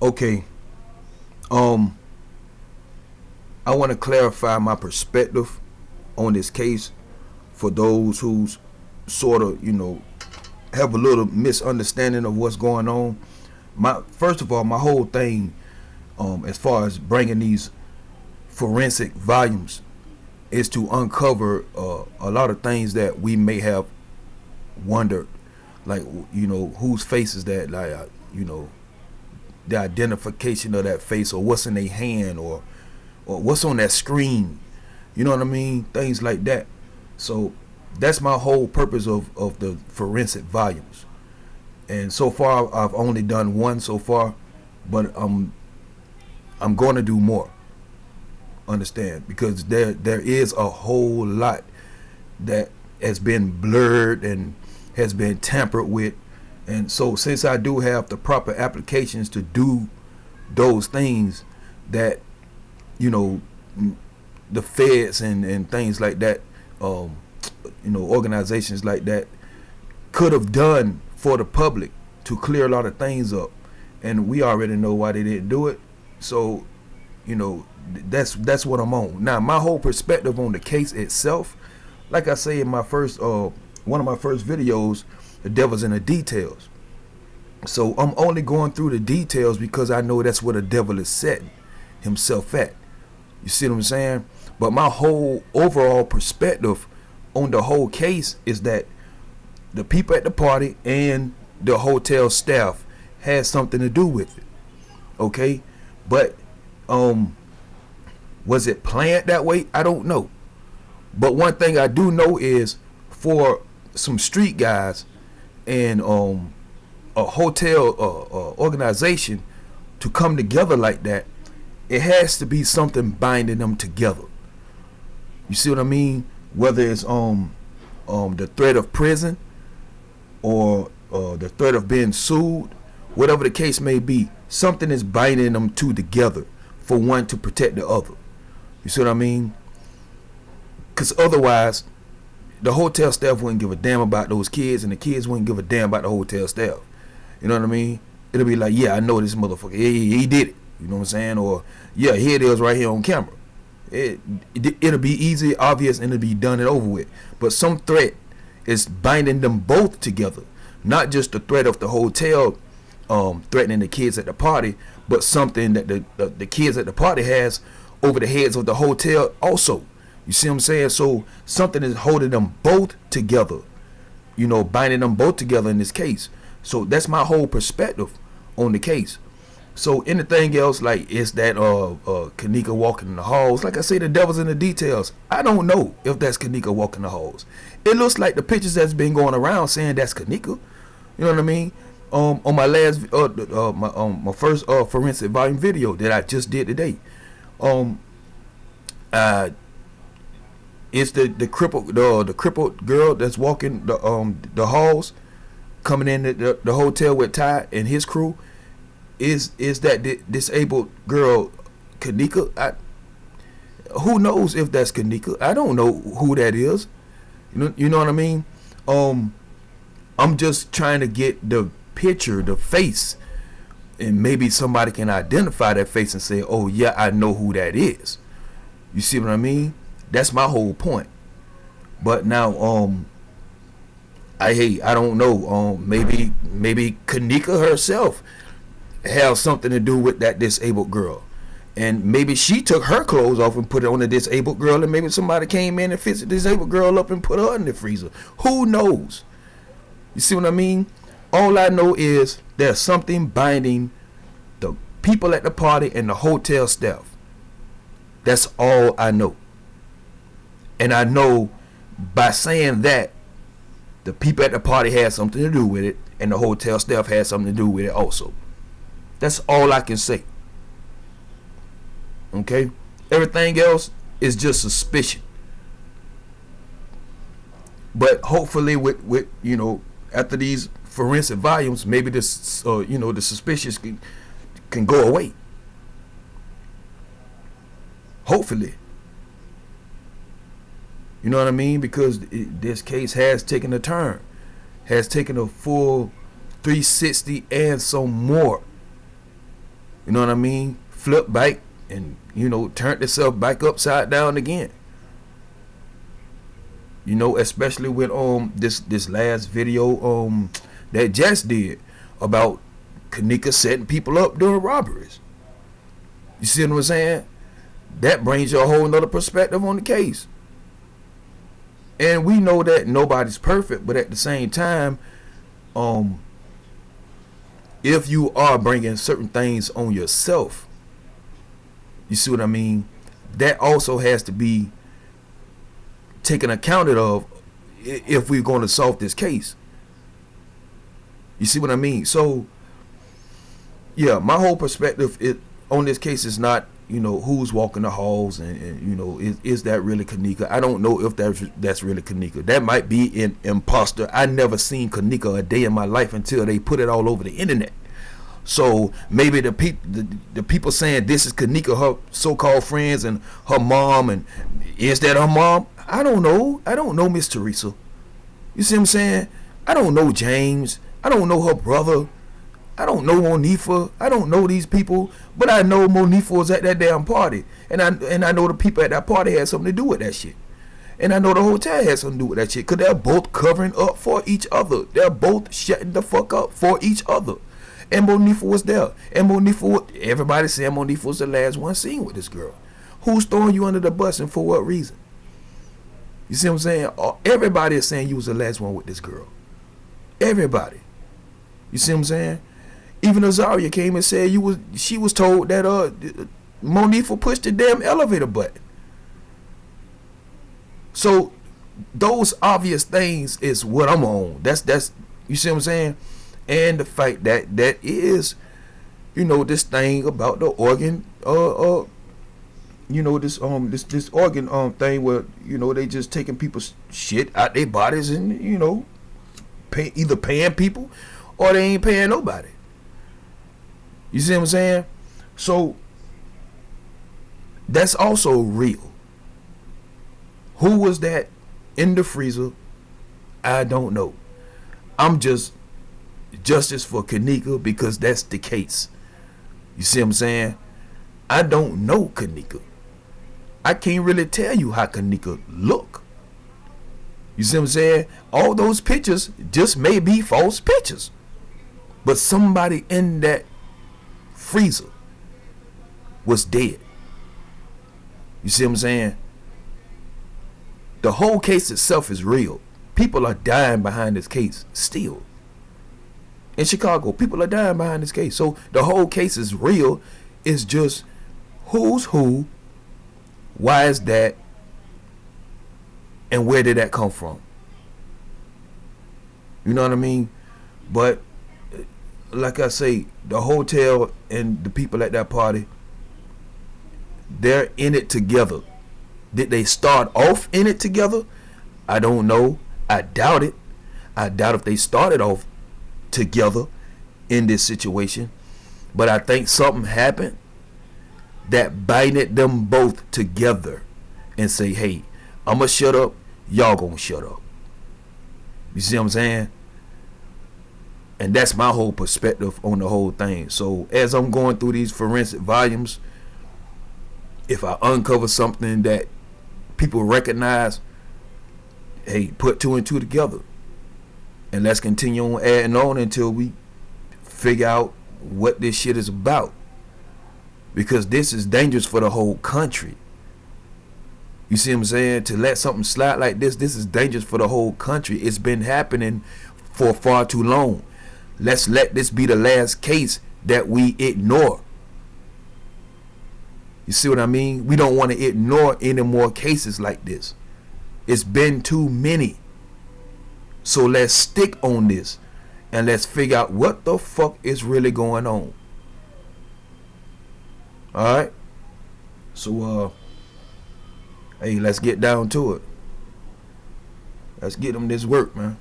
Okay. Um, I want to clarify my perspective on this case for those who's sort of, have a little misunderstanding of what's going on. My first of all, my whole thing, as far as bringing these forensic volumes, is to uncover a lot of things that we may have wondered, like whose face is that, like the identification of that face, or what's in their hand, or what's on that screen. You know what I mean? Things like that. So that's my whole purpose of the forensic volumes. And so far, I've only done one so far, but I'm going to do more. Understand? Because there is a whole lot that has been blurred and has been tampered with. And so since I do have the proper applications to do those things that, the feds and things like that, organizations like that could have done for the public to clear a lot of things up, and we already know why they didn't do it. So, that's what I'm on. Now, my whole perspective on the case itself, like I say in my first one of my first videos, the devil's in the details. So I'm only going through the details because I know that's where the devil is setting himself at. You see what I'm saying? But my whole overall perspective on the whole case is that the people at the party and the hotel staff had something to do with it. Okay? But was it planned that way? I don't know. But one thing I do know is, for some street guys and a hotel organization to come together like that, it has to be something binding them together. You see what I mean? Whether it's the threat of prison, or the threat of being sued, whatever the case may be, something is binding them two together for one to protect the other. You see what I mean? Because otherwise, the hotel staff wouldn't give a damn about those kids, and the kids wouldn't give a damn about the hotel staff. You know what I mean? It'll be like, yeah, I know this motherfucker. He did it. You know what I'm saying? Or, yeah, here it is right here on camera. It'll be easy, obvious, and it'll be done and over with. But some threat is binding them both together. Not just the threat of the hotel threatening the kids at the party, but something that the kids at the party has over the heads of the hotel also. You see what I'm saying? So something is holding them both together, binding them both together in this case. So that's my whole perspective on the case. So anything else, like, is that Kenneka walking in the halls? Like I say, the devil's in the details. I don't know if that's Kenneka walking the halls. It looks like the pictures that's been going around saying that's Kenneka. You know what I mean? On my last, my first forensic volume video that I just did today, it's the crippled girl that's walking the halls, coming in the hotel with Ty and his crew. Is that disabled girl Kenneka? Who knows if that's Kenneka? I don't know who that is. You know what I mean? I'm just trying to get the picture, the face, and maybe somebody can identify that face and say, oh yeah, I know who that is. You see what I mean? That's my whole point. But now I don't know. Maybe Kenneka herself has something to do with that disabled girl, and maybe she took her clothes off and put it on the disabled girl, and maybe somebody came in and fixed the disabled girl up and put her in the freezer. Who knows? You see what I mean? All I know is there's something binding the people at the party and the hotel staff. That's all I know. And I know by saying that, the people at the party had something to do with it, and the hotel staff had something to do with it also. That's all I can say. Okay? Everything else is just suspicion. But hopefully with after these forensic volumes, maybe this the suspicious can go away. Hopefully. You know what I mean? Because this case has taken a turn. Has taken a full 360 and some more. You know what I mean? Flip back and, you know, turned itself back upside down again. You know, especially with this last video that Jess did about Kenneka setting people up during robberies. You see what I'm saying? That brings you a whole nother perspective on the case. And we know that nobody's perfect, but at the same time, if you are bringing certain things on yourself, you see what I mean? That also has to be taken account of if we're going to solve this case. You see what I mean? So, yeah, my whole perspective on this case is not, you know, who's walking the halls and you know, is that really Kenneka? I don't know if that's really Kenneka. That might be an imposter. I never seen Kenneka a day in my life until they put it all over the internet. So maybe the people saying this is Kenneka, her so-called friends and her mom, and is that her mom? I don't know. I don't know Miss Teresa. You see what I'm saying? I don't know James. I don't know her brother. I don't know Monifa. I don't know these people, but I know Monifa was at that damn party, and I know the people at that party had something to do with that shit, and I know the hotel had something to do with that shit, cause they're both covering up for each other. They're both shutting the fuck up for each other. And Monifa was there. And everybody saying Monifa was the last one seen with this girl. Who's throwing you under the bus and for what reason? You see what I'm saying? Everybody is saying you was the last one with this girl. Everybody. You see what I'm saying? Even Azaria came and said she was told that Monifa pushed the damn elevator button. So those obvious things is what I'm on. That's you see what I'm saying? And the fact that is, you know, this thing about the organ, you know, this organ thing where, you know, they just taking people's shit out their bodies and, you know, either paying people or they ain't paying nobody. You see what I'm saying? So that's also real. Who was that in the freezer? I don't know. I'm just justice for Kenneka because that's the case. You see what I'm saying? I don't know Kenneka. I can't really tell you how Kenneka look. You see what I'm saying? All those pictures just may be false pictures. But somebody in that freezer was dead. You see what I'm saying? The whole case itself is real. People are dying behind this case still. In Chicago, people are dying behind this case. So the whole case is real. It's just who's who, why is that, and where did that come from? You know what I mean? But like I say, the hotel and the people at that party, they're in it together. Did they start off in it together? I don't know. I doubt it. I doubt if they started off together in this situation, but I think something happened that binded them both together and say, hey, I'm gonna shut up, y'all gonna shut up. You see what I'm saying? And that's my whole perspective on the whole thing. So as I'm going through these forensic volumes, if I uncover something that people recognize, hey, put two and two together. And let's continue on adding on until we figure out what this shit is about. Because this is dangerous for the whole country. You see what I'm saying? To let something slide like this is dangerous for the whole country. It's been happening for far too long. Let's let this be the last case that we ignore. You see what I mean? We don't want to ignore any more cases like this. It's been too many. So let's stick on this and let's figure out what the fuck is really going on. Alright? So hey, let's get down to it. Let's get them this work, man.